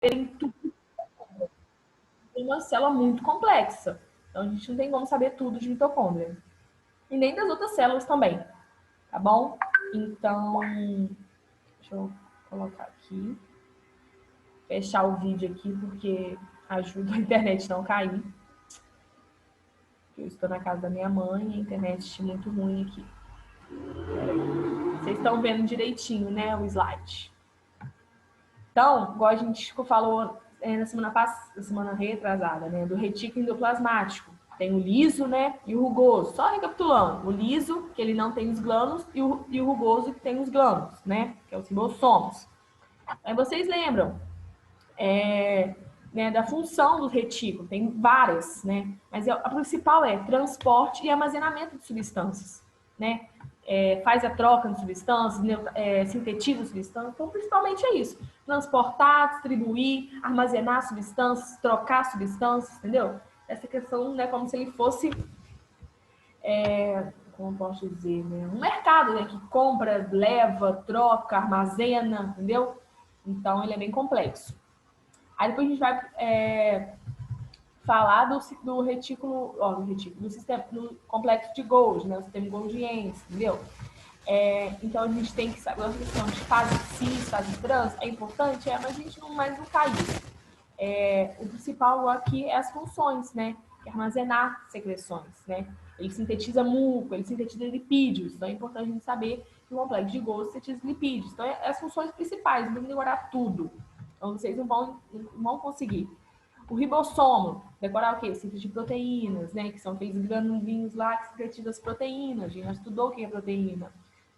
saberem tudo. É uma célula muito complexa. Então, a gente não tem como saber tudo de mitocôndria. E nem das outras células também, tá bom? Então, deixa eu colocar aqui. Fechar o vídeo aqui, porque ajuda a internet não cair. Eu estou na casa da minha mãe e a internet é muito ruim aqui. Vocês estão vendo direitinho, né, o slide. Então, igual a gente falou na semana retrasada, né, do retículo endoplasmático. Tem o liso, né, e o rugoso. Só recapitulando, o liso, que ele não tem os glândulos, e o rugoso, que tem os glândulos, né, que é os ribossomos. Aí vocês lembram né, da função do retículo, tem várias, né, mas a principal é transporte e armazenamento de substâncias, né, faz a troca de substâncias, sintetiza substâncias, então principalmente é isso, transportar, distribuir, armazenar substâncias, trocar substâncias, entendeu? Essa questão, né, como se ele fosse, como posso dizer, né, um mercado, né, que compra, leva, troca, armazena, entendeu? Então ele é bem complexo. Aí depois a gente vai falar do retículo, do sistema, do complexo de Golgi, né? O sistema Golgiense, entendeu? Então a gente tem que saber a questão de fase cis, fase trans, é importante, mas a gente não mais não cai isso. O principal aqui é as funções, né? Que é armazenar secreções, né? Ele sintetiza muco, ele sintetiza lipídios, então é importante a gente saber que o complexo de Golgi sintetiza lipídios. Então, as funções principais, não tem que decorar tudo. Então, vocês não vão conseguir. O ribossomo, decorar o quê? Síntese de proteínas, né? Que são aqueles granulinhos lá que sintetizam as proteínas. A gente já estudou o que é proteína,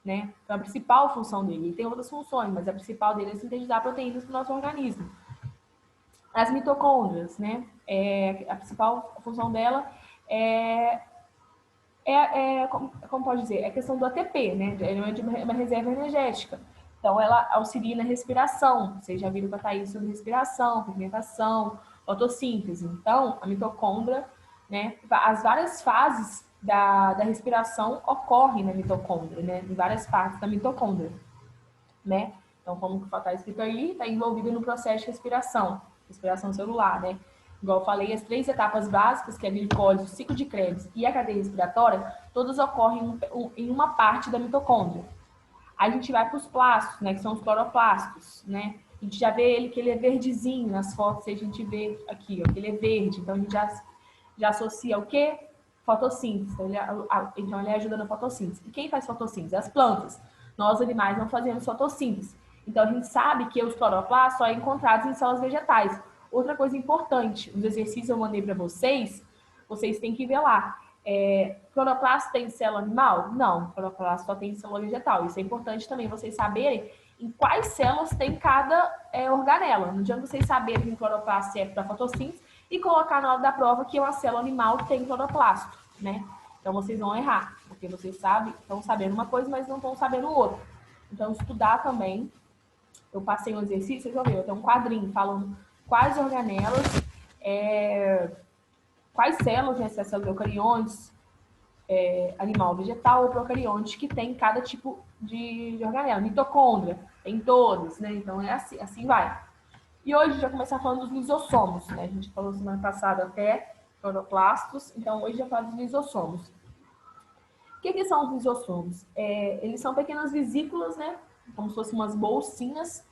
né? Então, a principal função dele, ele tem outras funções, mas a principal dele é sintetizar proteínas para o nosso organismo. As mitocôndrias, né? A principal função dela como pode dizer, é a questão do ATP, né? É de uma reserva energética. Então, ela auxilia na respiração. Vocês já viram com a Thaís sobre respiração, pigmentação, fotossíntese. Então, a mitocôndria, né? As várias fases da respiração ocorrem na mitocôndria, né? Em várias partes da mitocôndria, né? Então, como está escrito aí, está envolvido no processo de respiração celular, né? Igual eu falei, as 3 etapas básicas, que é a glicose, o ciclo de Krebs e a cadeia respiratória, todas ocorrem em uma parte da mitocôndria. Aí a gente vai para os plastos, né, que são os cloroplastos, né? A gente já vê ele que ele é verdezinho nas fotos, a gente vê aqui, ó, que ele é verde. Então a gente já associa o quê? Fotossíntese. Então ele ajuda na fotossíntese. E quem faz fotossíntese? As plantas. Nós, animais, não fazemos fotossíntese. Então a gente sabe que os cloroplastos só são encontrados em células vegetais. Outra coisa importante, os exercícios eu mandei para vocês têm que ver lá. Cloroplasto tem célula animal? Não, cloroplasto só tem célula vegetal. Isso é importante também vocês saberem em quais células tem cada organela. Não adianta vocês saberem que o cloroplasto serve para fotossíntese e colocar na hora da prova que uma célula animal tem cloroplasto, né? Então vocês vão errar, porque vocês estão sabendo uma coisa, mas não estão sabendo outra. Então, estudar também. Eu passei um exercício, vocês vão ver, eu tenho um quadrinho falando quais organelas, quais células, né, se é célula de eucariontes, animal, vegetal ou procarionte, que tem cada tipo de organela. Mitocôndria, tem todas, né? Então é assim vai. E hoje a gente vai começar falando dos lisossomos, né? A gente falou semana passada até cloroplastos, então hoje já fala dos lisossomos. O que são os lisossomos? Eles são pequenas vesículas, né? Como se fossem umas bolsinhas,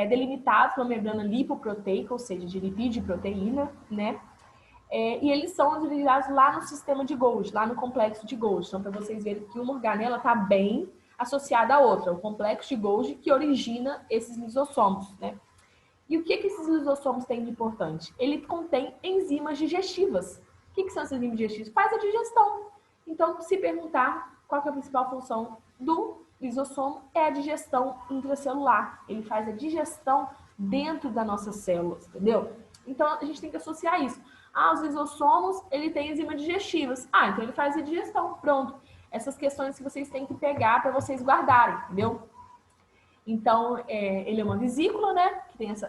delimitadas por uma membrana lipoproteica, ou seja, de lipídio e proteína, né? E eles são utilizados lá no sistema de Golgi, lá no complexo de Golgi. Então, para vocês verem que uma organela está bem associada à outra, o complexo de Golgi que origina esses lisossomos, né? E o que esses lisossomos têm de importante? Ele contém enzimas digestivas. O que são essas enzimas digestivas? Faz a digestão. Então, se perguntar qual é a principal função do lisossomo, é a digestão intracelular. Ele faz a digestão dentro das nossas células, entendeu? Então, a gente tem que associar isso. Os lisossomos, ele tem enzimas digestivas. então ele faz a digestão. Pronto. Essas questões que vocês têm que pegar para vocês guardarem, entendeu? Então, ele é uma vesícula, né?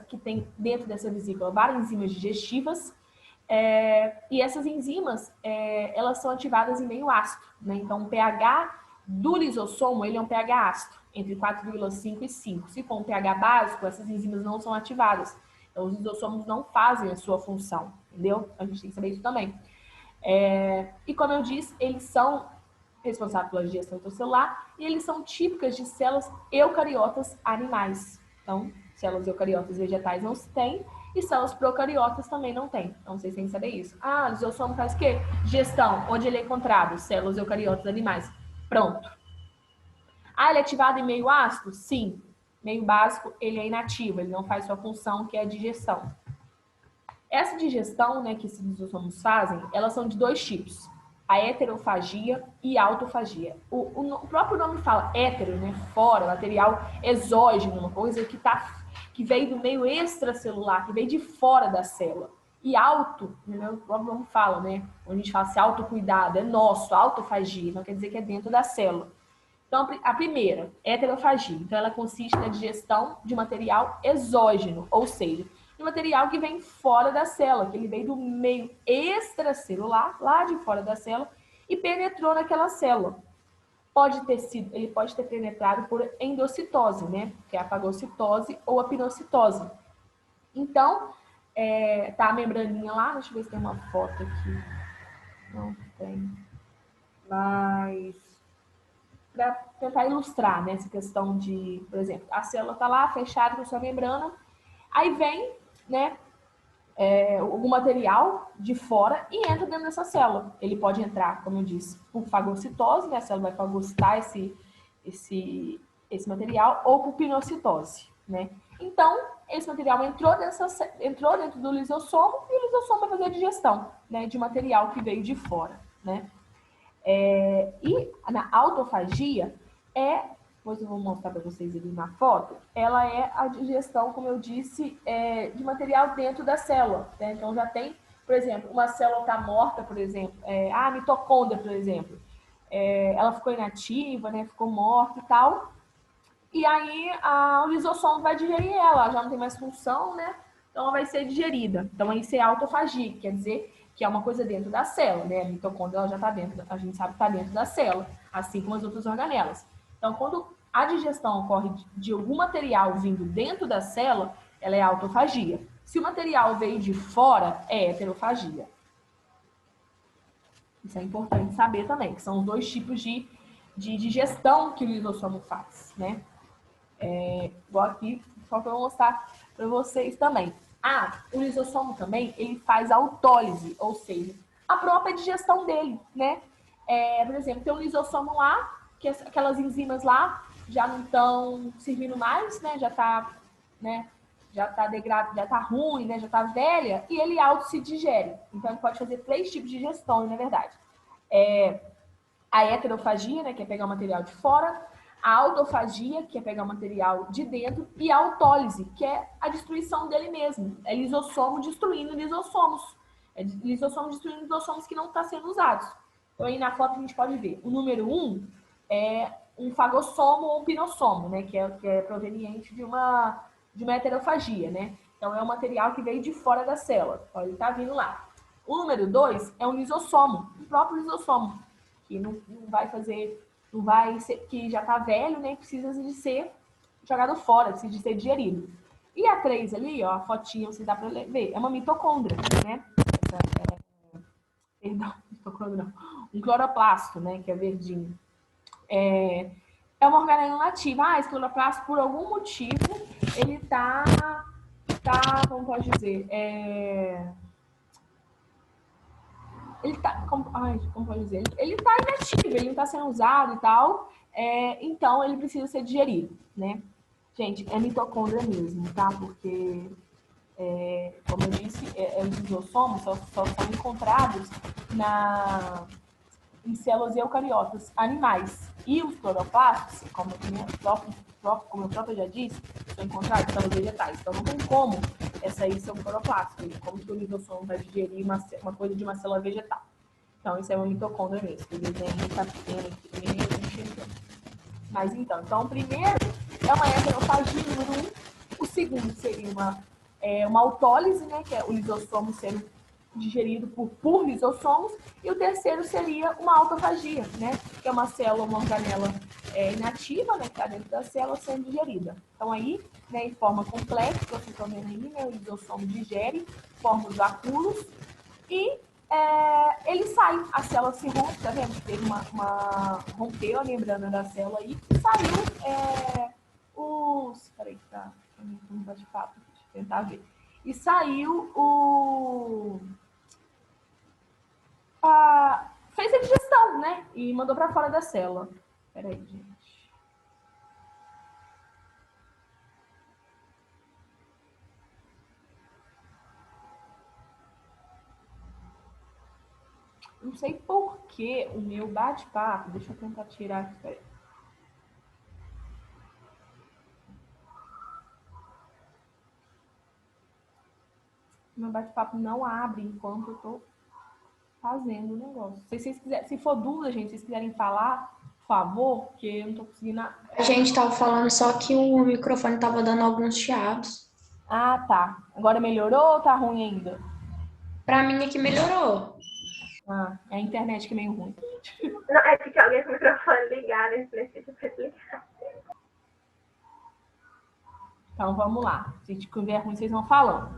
Que tem dentro dessa vesícula várias enzimas digestivas. E essas enzimas, elas são ativadas em meio ácido, né? Então, o pH do lisossomo, ele é um pH ácido, entre 4,5 e 5. Se for um pH básico, essas enzimas não são ativadas. Então, os lisossomos não fazem a sua função, entendeu? A gente tem que saber isso também. E como eu disse, eles são responsáveis pela digestão intracelular e eles são típicas de células eucariotas animais. Então, células eucariotas vegetais não se tem e células procariotas também não tem. Então, vocês têm que saber isso. Ah, o lisossomo faz o quê? Digestão. Onde ele é encontrado? Células eucariotas animais. Pronto. Ah, ele é ativado em meio ácido? Sim. Meio básico, ele é inativo, ele não faz sua função, que é a digestão. Essa digestão, né, que esses lisossomos fazem, elas são de dois tipos. A heterofagia e a autofagia. O próprio nome fala hétero, né, fora, material exógeno, uma coisa que veio do meio extracelular, que veio de fora da célula. E auto, né, o próprio nome fala, né, quando a gente fala assim, autocuidado, é nosso, autofagia, não quer dizer que é dentro da célula. Então, a primeira, heterofagia. Então, ela consiste na digestão de material exógeno, ou seja, de material que vem fora da célula, que ele veio do meio extracelular, lá de fora da célula, e penetrou naquela célula. Ele pode ter penetrado por endocitose, né? Que é a fagocitose ou a pinocitose. Então, tá a membraninha lá, deixa eu ver se tem uma foto aqui. Não tem. Mas para tentar ilustrar, né, essa questão de, por exemplo, a célula está lá fechada com sua membrana, aí vem, né, algum material de fora e entra dentro dessa célula. Ele pode entrar, como eu disse, por fagocitose, né, a célula vai fagocitar esse material, ou por pinocitose, né. Então, esse material entrou dentro do lisossomo e o lisossomo vai fazer a digestão, né, de material que veio de fora, né. E na autofagia depois eu vou mostrar para vocês ali na foto, ela é a digestão, como eu disse, de material dentro da célula, né? Então já tem, por exemplo, uma célula está morta, por exemplo, a mitocôndria, por exemplo, ela ficou inativa, né? Ficou morta e tal, e aí o lisossomo vai digerir ela já não tem mais função, né? Então ela vai ser digerida. Então isso é autofagia, quer dizer que é uma coisa dentro da célula, né? A mitocôndria ela já está dentro, a gente sabe que está dentro da célula, assim como as outras organelas. Então quando a digestão ocorre de algum material vindo dentro da célula, ela é autofagia. Se o material veio de fora, é heterofagia. Isso é importante saber também, que são os dois tipos de digestão que o lisossomo faz, né? Vou aqui, só para mostrar para vocês também. O lisossomo também, ele faz autólise, ou seja, a própria digestão dele, né? Por exemplo, tem um lisossomo lá, que aquelas enzimas lá já não estão servindo mais, né? Já tá degradado, já tá ruim, né? Já tá velha, e ele auto se digere. Então, ele pode fazer 3 tipos de digestão, na verdade. A heterofagia, né, que é pegar o material de fora, a autofagia, que é pegar o material de dentro, e a autólise, que é a destruição dele mesmo. É lisossomo destruindo lisossomos. É lisossomo destruindo lisossomos que não estão sendo usados. Então, aí na foto a gente pode ver. O número 1 é um fagossomo ou um pinossomo, né, que é proveniente de uma heterofagia, né? Então, é um material que veio de fora da célula. Então, ele está vindo lá. O número 2 é um lisossomo, o próprio lisossomo, que não vai fazer, não vai ser, que já está velho, né? Precisa de ser jogado fora, precisa de ser digerido. E a 3 ali, ó, a fotinha, você dá para ver, é uma mitocôndria, né? Perdão, mitocôndria não. Um cloroplasto, né? Que é verdinho. É uma organela nativa. Esse cloroplasto, por algum motivo, ele tá, como pode dizer, ele tá, como pode dizer? Ele tá inativo, ele não tá sendo usado e tal, então ele precisa ser digerido, né? Gente, é mitocôndria mesmo, tá? Porque, como eu disse, os lisossomos só são encontrados em células eucariotas animais. E os cloroplastos, como eu próprio já disse, são encontrados em células vegetais. Então não tem como essa aí ser um cloroplasto. Como que o lisossomo vai digerir uma coisa de uma célula vegetal. Então isso é uma mitocôndria mesmo. O desenho está pequeno aqui. Mas então, o primeiro é uma heterofagia, número 1. O segundo seria uma autólise, né, que é o lisossomo sendo digerido por lisossomos, e o terceiro seria uma autofagia, né, que é uma célula, uma organela inativa, né, que está dentro da célula, sendo digerida. Então, aí, né, em forma complexa, vocês estão vendo aí, né, o lisossomo digere, forma os vacúolos e ele sai, a célula se rompe, tá vendo? Teve rompeu a membrana da célula aí e saiu peraí, tá? Um bate-papo, deixa eu tentar ver. E saiu fez a digestão, né? E mandou para fora da célula. Peraí, gente. Não sei por que o meu bate-papo. Deixa eu tentar tirar aqui. Peraí. Meu bate-papo não abre enquanto eu tô fazendo o negócio. Se vocês quiserem, se for dúvida, gente, se vocês quiserem falar, por favor, porque eu não tô conseguindo. A gente tava falando só que o microfone tava dando alguns chiados. Ah, tá. Agora melhorou ou tá ruim ainda? Pra mim é que melhorou. Ah, é a internet que é meio ruim. Não, é que alguém com o microfone ligado, eles precisam desligar. Então vamos lá. Se tiver ruim, vocês vão falando.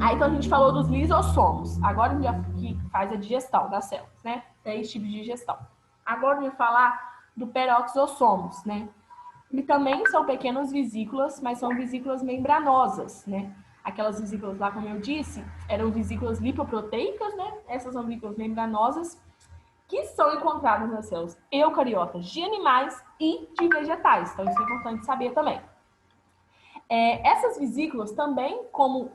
Aí então a gente falou dos lisossomos. Agora a gente já faz a digestão das células, né? 3 tipos de digestão. Agora a gente vai falar do peroxisossomos, né? E também são pequenas vesículas, mas são vesículas membranosas, né? Aquelas vesículas lá, como eu disse, eram vesículas lipoproteicas, né? Essas são vesículas membranosas que são encontradas nas células eucariotas de animais e de vegetais. Então isso é importante saber também. Essas vesículas também, como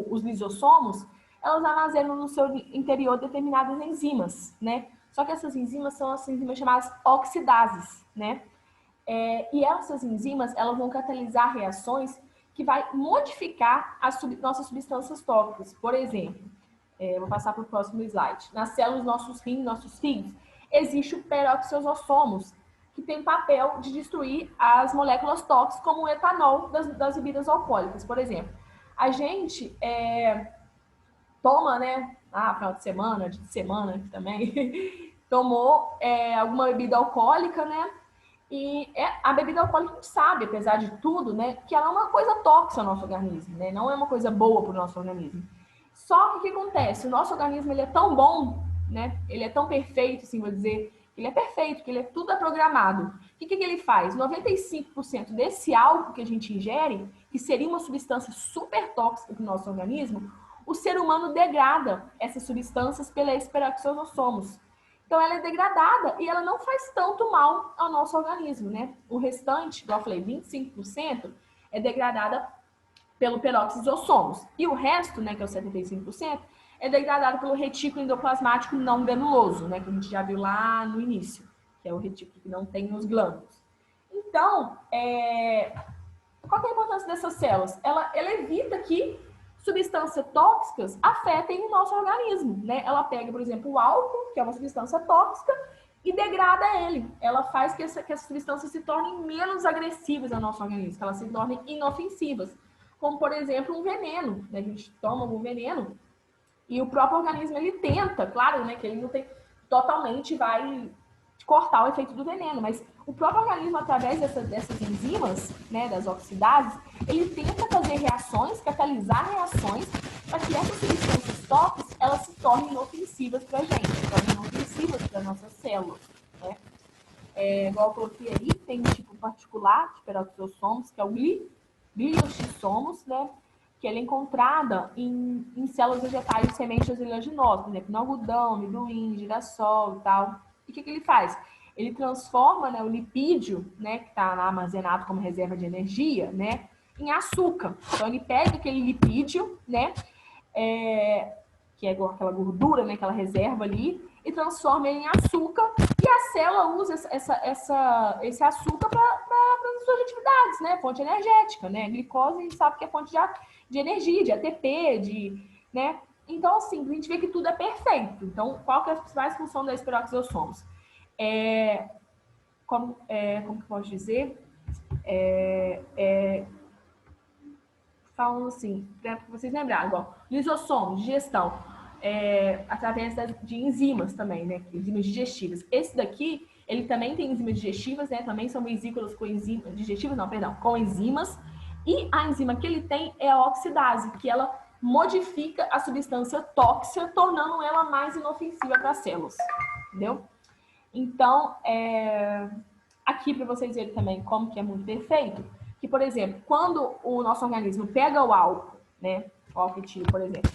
os lisossomos, elas armazenam no seu interior determinadas enzimas, né? Só que essas enzimas são as enzimas chamadas oxidases, né? E essas enzimas, elas vão catalisar reações que vai modificar as nossas substâncias tóxicas. Por exemplo, vou passar para o próximo slide. Nas células dos nossos rins, nossos fígados, existe o peroxisossomos, que tem papel de destruir as moléculas tóxicas, como o etanol das bebidas alcoólicas. Por exemplo, a gente toma, né, final de semana também, tomou alguma bebida alcoólica, né, e a bebida alcoólica, a gente sabe, apesar de tudo, né, que ela é uma coisa tóxica ao nosso organismo, né, não é uma coisa boa para o nosso organismo. Só que o que acontece? O nosso organismo, ele é tão bom, né, ele é tão perfeito, assim, vou dizer, ele é perfeito, que ele é tudo programado. O que ele faz? 95% desse álcool que a gente ingere, que seria uma substância super tóxica para o nosso organismo, o ser humano degrada essas substâncias pelos peroxisossomos. Então, ela é degradada e ela não faz tanto mal ao nosso organismo, né? O restante, igual eu falei, 25%, é degradada pelo peroxisossomos. E o resto, né, que é o 75%, é degradado pelo retículo endoplasmático não granuloso, né, que a gente já viu lá no início, que é o retículo que não tem os glândulos. Então, qual que é a importância dessas células? Ela evita que substâncias tóxicas afetem o nosso organismo, né? Ela pega, por exemplo, o álcool, que é uma substância tóxica, e degrada ele. Ela faz que essas substâncias se tornem menos agressivas ao nosso organismo, que elas se tornem inofensivas. Como, por exemplo, um veneno, né? A gente toma algum veneno e o próprio organismo, ele tenta, claro, né, que ele não tem totalmente vai cortar o efeito do veneno, mas o próprio organismo, através dessas enzimas, né, das oxidases, ele tenta fazer reações, catalisar reações, para que essas substâncias tóxicas, elas se tornem inofensivas para a gente, se tornem inofensivas para nossas células, né? Igual eu coloquei aí, tem um tipo particular de peroxisossomos, que é o glioxissomos, né? Que ela é encontrada em células vegetais de sementes oleaginosas, por exemplo, no algodão, amendoim, girassol e tal. E o que ele faz? Ele transforma, né, o lipídio, né, que está armazenado como reserva de energia, né, em açúcar. Então, ele pega aquele lipídio, né, que é aquela gordura, né, aquela reserva ali, e transforma ele em açúcar, e a célula usa esse açúcar para as suas atividades, né, fonte energética, né, glicose a gente sabe que é fonte de energia, de ATP, né, então assim, a gente vê que tudo é perfeito. Então, qual que é a principal função da peroxisossomos? Como que eu posso dizer? Falando assim, para vocês lembrarem, igual, lisossomo, digestão, através de enzimas também, né? Enzimas digestivas. Esse daqui, Ele também tem enzimas digestivas, né? Também são vesículas com enzimas digestivas, não, perdão, com enzimas. E a enzima que ele tem é a oxidase, que ela modifica a substância tóxica, tornando ela mais inofensiva para as células. Entendeu? Então, aqui para vocês verem também como que é muito perfeito, que, por exemplo, quando o nosso organismo pega o álcool, né? O álcool etílico, por exemplo,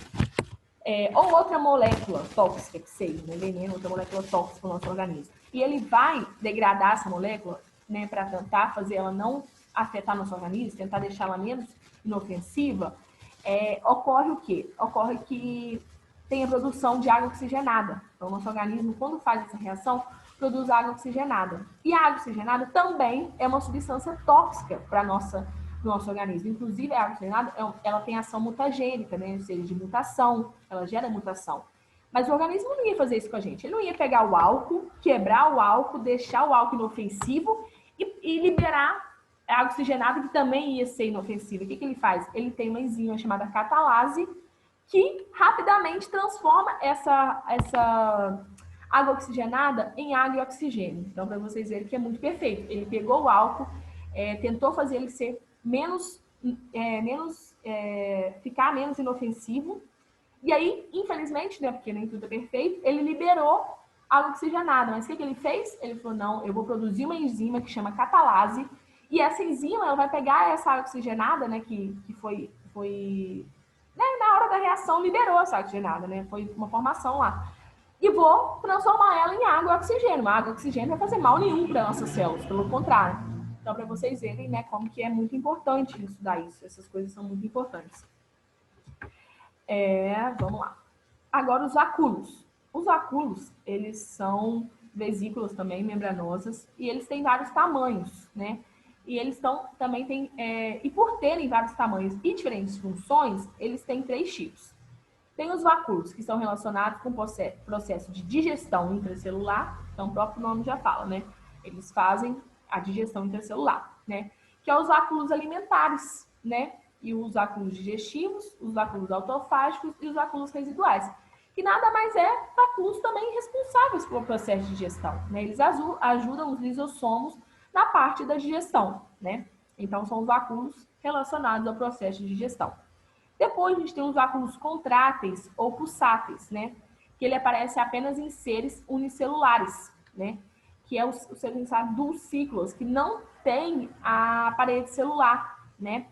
ou outra molécula tóxica que seja, né? Veneno, outra molécula tóxica para o nosso organismo. E ele vai degradar essa molécula, né? Para tentar fazer ela não afetar nosso organismo, tentar deixá-la menos inofensiva, ocorre o quê? Ocorre que tem a produção de água oxigenada. Então, o nosso organismo, quando faz essa reação, produz água oxigenada. E a água oxigenada também é uma substância tóxica para o nosso organismo. Inclusive, a água oxigenada ela tem ação mutagênica, né? Ou seja, de mutação, ela gera mutação. Mas o organismo não ia fazer isso com a gente. Ele não ia pegar o álcool, quebrar o álcool, deixar o álcool inofensivo e liberar a água oxigenada, que também ia ser inofensiva. O que ele faz? Ele tem uma enzima chamada catalase, que rapidamente transforma essa água oxigenada em água e oxigênio. Então, para vocês verem que é muito perfeito. Ele pegou o álcool, tentou fazer ele ser ficar menos inofensivo. E aí, infelizmente, né, porque nem tudo é perfeito, ele liberou água oxigenada. Mas o que ele fez? Ele falou, não, eu vou produzir uma enzima que chama catalase, e essa enzima ela vai pegar essa água oxigenada, né, que foi né, na hora da reação liberou essa água oxigenada, né, foi uma formação lá. E vou transformar ela em água e oxigênio. A água e oxigênio não vai fazer mal nenhum para nossas células, pelo contrário. Então, para vocês verem, né, como que é muito importante estudar isso. Essas coisas são muito importantes. Vamos lá. Agora, os vacúolos. Os vacúolos, eles são vesículas também membranosas e eles têm vários tamanhos, né? E eles também têm, e por terem vários tamanhos e diferentes funções, eles têm 3 tipos. Tem os vacúolos, que são relacionados com o processo de digestão intracelular, então o próprio nome já fala, né? Eles fazem a digestão intracelular, né? Que é os vacúolos alimentares, né? E os vacúolos digestivos, os vacúolos autofágicos e os vacúolos residuais, que nada mais vacúolos também responsáveis pelo processo de digestão, né? Eles ajudam os lisossomos na parte da digestão, né? Então, são os vacúolos relacionados ao processo de digestão. Depois, a gente tem os vacúolos contráteis ou pulsáteis, né? Que ele aparece apenas em seres unicelulares, né? Que é os seres dulcícolas, que não tem a parede celular, né?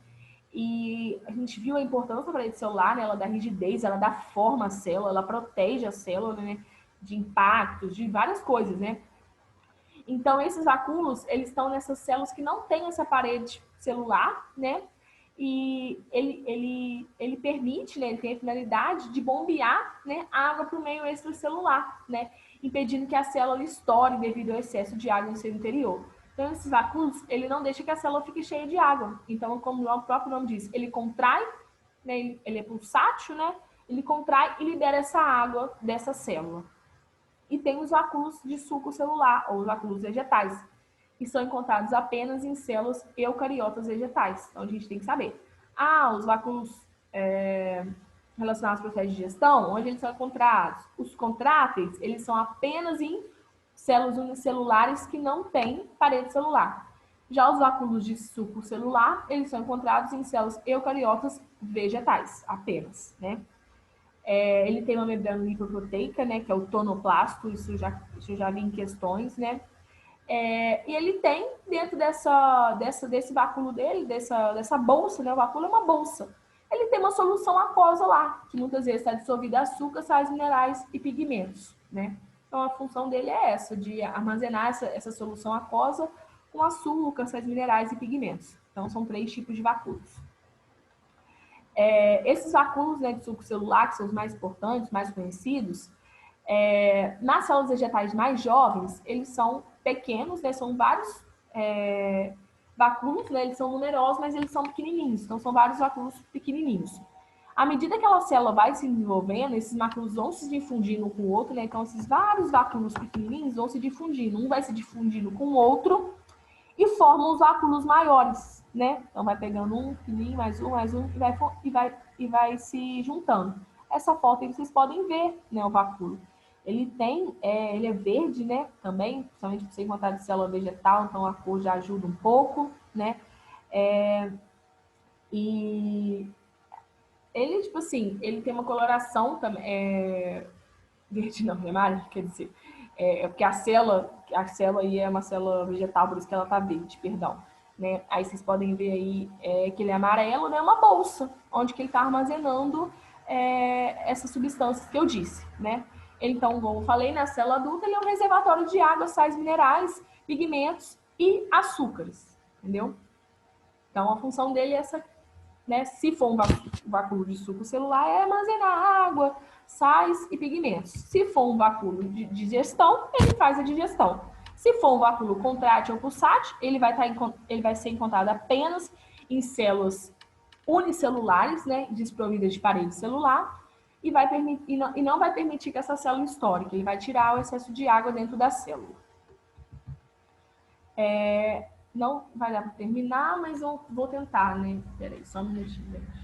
E a gente viu a importância da parede celular, né? Ela dá rigidez, ela dá forma à célula, ela protege a célula, né? De impactos, de várias coisas, né? Então, esses vacúolos, eles estão nessas células que não têm essa parede celular, né? E ele permite, né? Ele tem a finalidade de bombear, né, água para o meio extracelular, né? Impedindo que a célula estoure devido ao excesso de água no seu interior. Então, esses vacúolos, ele não deixa que a célula fique cheia de água. Então, como o próprio nome diz, ele contrai, né? Ele é pulsátil, né? Ele contrai e libera essa água dessa célula. E tem os vacúolos de suco celular, ou os vacúolos vegetais, que são encontrados apenas em células eucariotas vegetais. Então, a gente tem que saber. Os vacúolos relacionados ao processo de digestão, onde eles são encontrados? Os contráteis, eles são apenas em células unicelulares que não têm parede celular. Já os vacúolos de suco celular, eles são encontrados em células eucariotas vegetais, apenas, né? Ele tem uma membrana lipoproteica, né, que é o tonoplasto, isso eu já vi em questões, né? E ele tem, dentro desse vacúolo dele, dessa bolsa, né? O vacúolo é uma bolsa. Ele tem uma solução aquosa lá, que muitas vezes está dissolvida em açúcar, sais minerais e pigmentos, né? Então, a função dele é essa, de armazenar essa solução aquosa com açúcar, sais minerais e pigmentos. Então, são 3 tipos de vacúolos. Esses vacúolos, né, de suco celular, que são os mais importantes, mais conhecidos, nas células vegetais mais jovens, eles são pequenos, né, são vários vacúolos, né, eles são numerosos, mas eles são pequenininhos, então são vários vacúolos pequenininhos. À medida que a célula vai se desenvolvendo, esses vacúolos vão se difundindo um com o outro, né, então esses vários vacúolos pequenininhos vão se difundindo, um vai se difundindo com o outro e formam os vacúolos maiores, né? Então vai pegando um pequenininho, mais um, e vai se juntando. Essa foto aí vocês podem ver, né, o vacúolo. Ele é verde, né, também, principalmente por ser encontrado de célula vegetal, então a cor já ajuda um pouco, né, e ele, tipo assim, ele tem uma coloração também, verde não, primária, quer dizer, porque a célula aí é uma célula vegetal, por isso que ela tá verde, perdão. Né? Aí vocês podem ver aí que ele é amarelo, né? Uma bolsa, onde que ele está armazenando essas substâncias que eu disse, né? Então, como eu falei, na célula adulta, ele é um reservatório de água, sais minerais, pigmentos e açúcares, entendeu? Então, a função dele é essa, né? Se for um vacúolo de suco celular, é armazenar água, sais e pigmentos. Se for um vacúolo de digestão, ele faz a digestão. Se for um vacúolo contrátil ou pulsátil, ele vai ser encontrado apenas em células unicelulares, né, desprovidas de parede celular, e não vai permitir que essa célula estoure, ele vai tirar o excesso de água dentro da célula. Não vai dar para terminar, mas eu vou tentar, né? Peraí, só um minutinho, gente.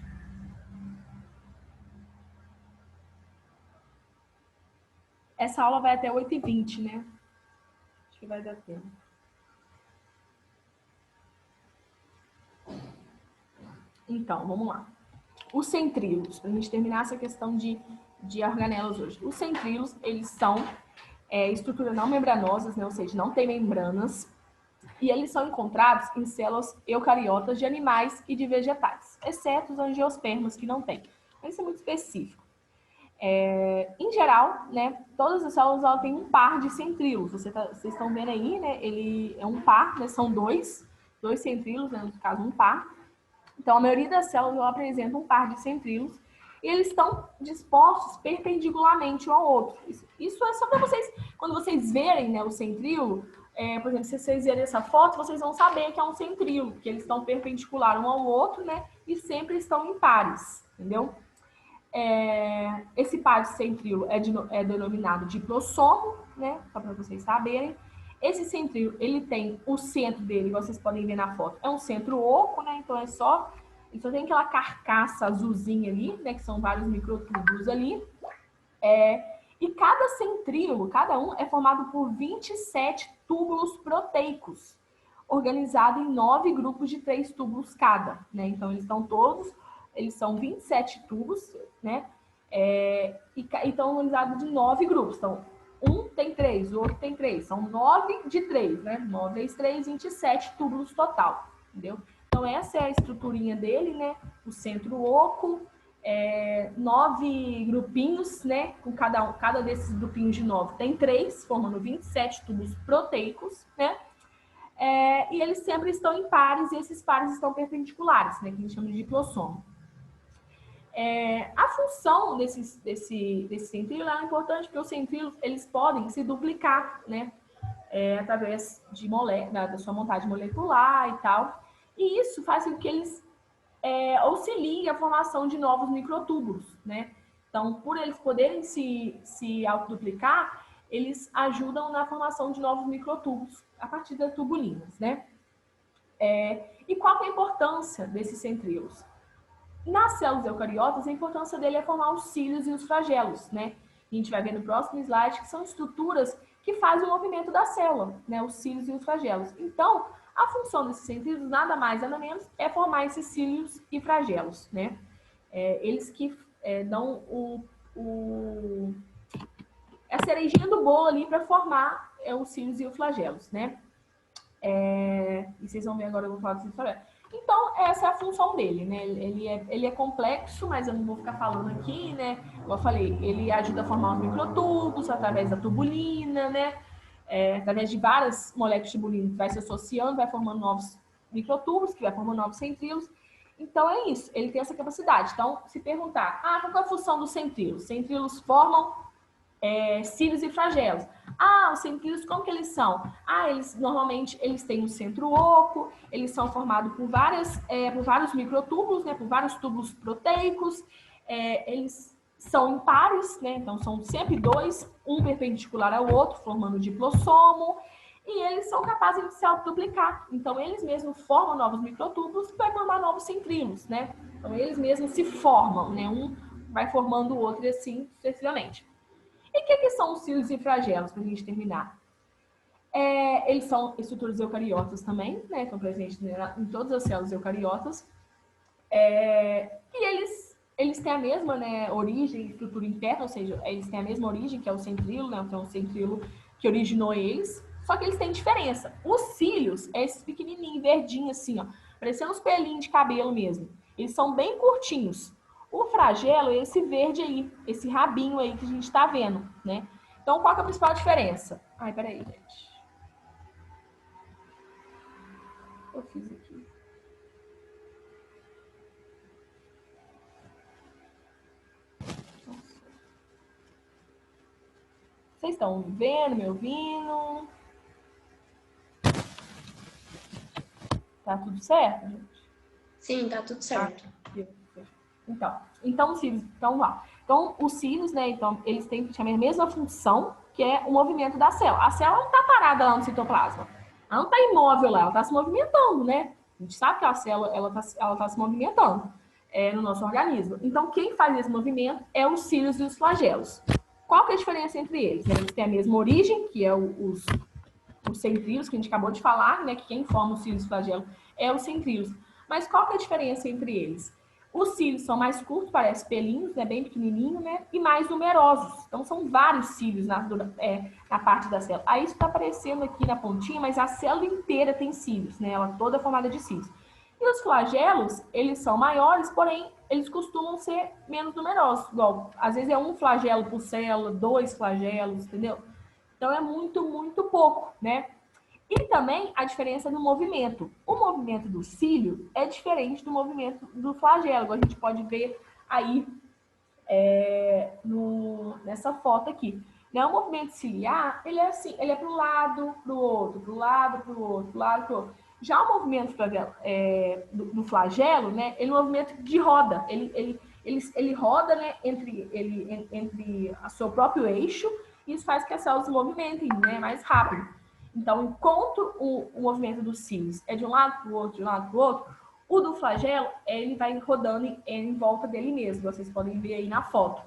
Essa aula vai até 8h20, né? Acho que vai dar tempo. Então, vamos lá. Os centríolos, para a gente terminar essa questão de organelas hoje. Os centríolos, eles são estruturas não membranosas, né? Ou seja, não tem membranas, e eles são encontrados em células eucariotas de animais e de vegetais, exceto os angiospermas, que não tem. Isso é muito específico. Em geral, né, todas as células têm um par de centríolos. Vocês estão vendo aí, né? Ele é um par, né, são dois centríolos, né, no caso um par. Então, a maioria das células apresenta um par de centríolos e eles estão dispostos perpendicularmente um ao outro. Isso é só para vocês, quando vocês verem, né, o centríolo, por exemplo, se vocês verem essa foto, vocês vão saber que é um centríolo, porque eles estão perpendicular um ao outro, né, e sempre estão em pares, entendeu? Esse par de centríolo é denominado diplossomo, né, só para vocês saberem. Esse centríolo, ele tem o centro dele, vocês podem ver na foto, é um centro oco, né? Então ele só tem aquela carcaça azulzinha ali, né? Que são vários microtúbulos ali. E cada centríolo, cada um, é formado por 27 túbulos proteicos, organizado em 9 grupos de 3 túbulos cada, né? Então eles são 27 tubos, né? E estão organizados de 9 grupos. Então, um tem 3, o outro tem 3. São 9 de 3, né? 9 vezes 3, 27 túbulos total, entendeu? Então, essa é a estruturinha dele, né? O centro oco, 9 grupinhos, né? Com cada desses grupinhos de 9 tem 3, formando 27 tubos proteicos, né? E eles sempre estão em pares, e esses pares estão perpendiculares, né? Que a gente chama de diplossomo. A função desse centríolo é importante, porque os centríolos, eles podem se duplicar, né? Através da sua montagem molecular e tal. E isso faz com que eles auxiliem a formação de novos microtúbulos, né? Então, por eles poderem se autoduplicar, eles ajudam na formação de novos microtúbulos a partir das tubulinas, né? E qual que é a importância desses centríolos? Nas células eucariotas, a importância dele é formar os cílios e os flagelos, né? A gente vai ver no próximo slide que são estruturas que fazem o movimento da célula, né? Os cílios e os flagelos. Então, a função desses centríolos, nada mais, nada menos, é formar esses cílios e flagelos, né? Eles que dão a cerejinha do bolo ali para formar os cílios e os flagelos, né? E vocês vão ver agora, eu vou falar dos cílios e flagelos. Então, essa é a função dele, né? Ele é complexo, mas eu não vou ficar falando aqui, né? Como eu falei, ele ajuda a formar os microtúbulos através da tubulina, né? Através de várias moléculas de tubulina que vai se associando, vai formando novos microtúbulos, que vai formando novos centríolos. Então, é isso. Ele tem essa capacidade. Então, se perguntar, qual é a função dos centríolos? Centríolos formam cílios e flagelos. Os centríolos, como que eles são? Normalmente eles têm um centro oco, eles são formados por vários microtúbulos, né, por vários túbulos proteicos, eles são impares, né, então são sempre dois, um perpendicular ao outro, formando o diplossomo, e eles são capazes de se autoduplicar. Então, eles mesmos formam novos microtúbulos que vai formar novos centríolos, né? Então, eles mesmos se formam, né? Um vai formando o outro e assim sucessivamente. E o que são os cílios e flagelos, para a gente terminar? Eles são estruturas eucariotas também, né? Estão presentes em todas as células eucariotas. E eles têm a mesma, né, origem, estrutura interna, ou seja, eles têm a mesma origem, que é o centríolo, né? Então, o centríolo que originou eles, só que eles têm diferença. Os cílios é esses pequenininhos, verdinhos assim, ó, parecendo uns pelinhos de cabelo mesmo. Eles são bem curtinhos. O flagelo é esse verde aí, esse rabinho aí que a gente tá vendo, né? Então, qual que é a principal diferença? Ai, peraí, gente. Eu fiz aqui. Vocês estão vendo, me ouvindo? Tá tudo certo, gente? Sim, tá tudo certo. Então, os cílios, então lá. Então, os cílios, né, então, eles têm a mesma função, que é o movimento da célula. A célula não está parada lá no citoplasma. Ela não está imóvel lá, ela está se movimentando, né? A gente sabe que a célula, ela tá se movimentando no nosso organismo. Então, quem faz esse movimento é os cílios e os flagelos. Qual que é a diferença entre eles? Eles têm a mesma origem, que é os centríolos, que a gente acabou de falar, né? Que quem forma os cílios e flagelos é os centríolos. Mas qual que é a diferença entre eles? Os cílios são mais curtos, parecem pelinhos, né, bem pequenininho, né, e mais numerosos. Então, são vários cílios na parte da célula. Aí, isso está aparecendo aqui na pontinha, mas a célula inteira tem cílios, né, ela toda é formada de cílios. E os flagelos, eles são maiores, porém, eles costumam ser menos numerosos. Igual, às vezes é um flagelo por célula, 2 flagelos, entendeu? Então, é muito, muito pouco, né? E também a diferença no movimento. O movimento do cílio é diferente do movimento do flagelo. A gente pode ver aí nessa foto aqui. Né? O movimento ciliar, ele é assim, ele é para um lado, para o outro, para o lado, para o outro, para o lado, para o outro. Já o movimento do flagelo, né? Ele é um movimento de roda. Ele roda, né, entre o seu próprio eixo, e isso faz que as células se movimentem, né, mais rápido. Então, enquanto o movimento dos cílios é de um lado para o outro, de um lado para o outro, o do flagelo, ele vai rodando em volta dele mesmo. Vocês podem ver aí na foto.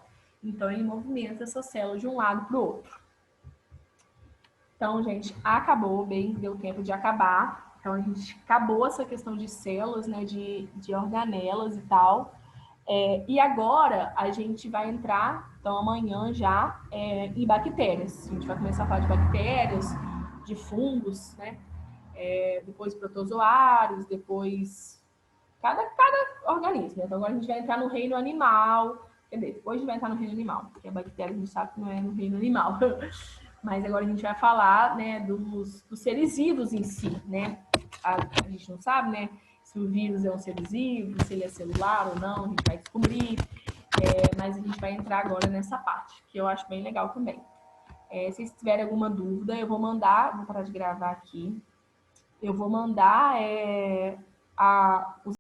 Então, ele movimenta essa célula de um lado para o outro. Então, gente, acabou, bem, deu tempo de acabar. Então, a gente acabou essa questão de células, né, de organelas e tal. E agora, a gente vai entrar, então, amanhã já, em bactérias. A gente vai começar a falar de bactérias, de fungos, né? Depois protozoários, depois cada organismo. Né? Então agora a gente vai entrar no reino animal. Quer dizer, depois a gente vai entrar no reino animal, porque a bactéria a gente sabe que não é no reino animal. Mas agora a gente vai falar, né, dos seres vivos em si, né? A gente não sabe, né, se o vírus é um ser vivo, se ele é celular ou não, a gente vai descobrir. Mas a gente vai entrar agora nessa parte, que eu acho bem legal também. Se vocês tiverem alguma dúvida, eu vou mandar, vou parar de gravar aqui. Eu vou mandar os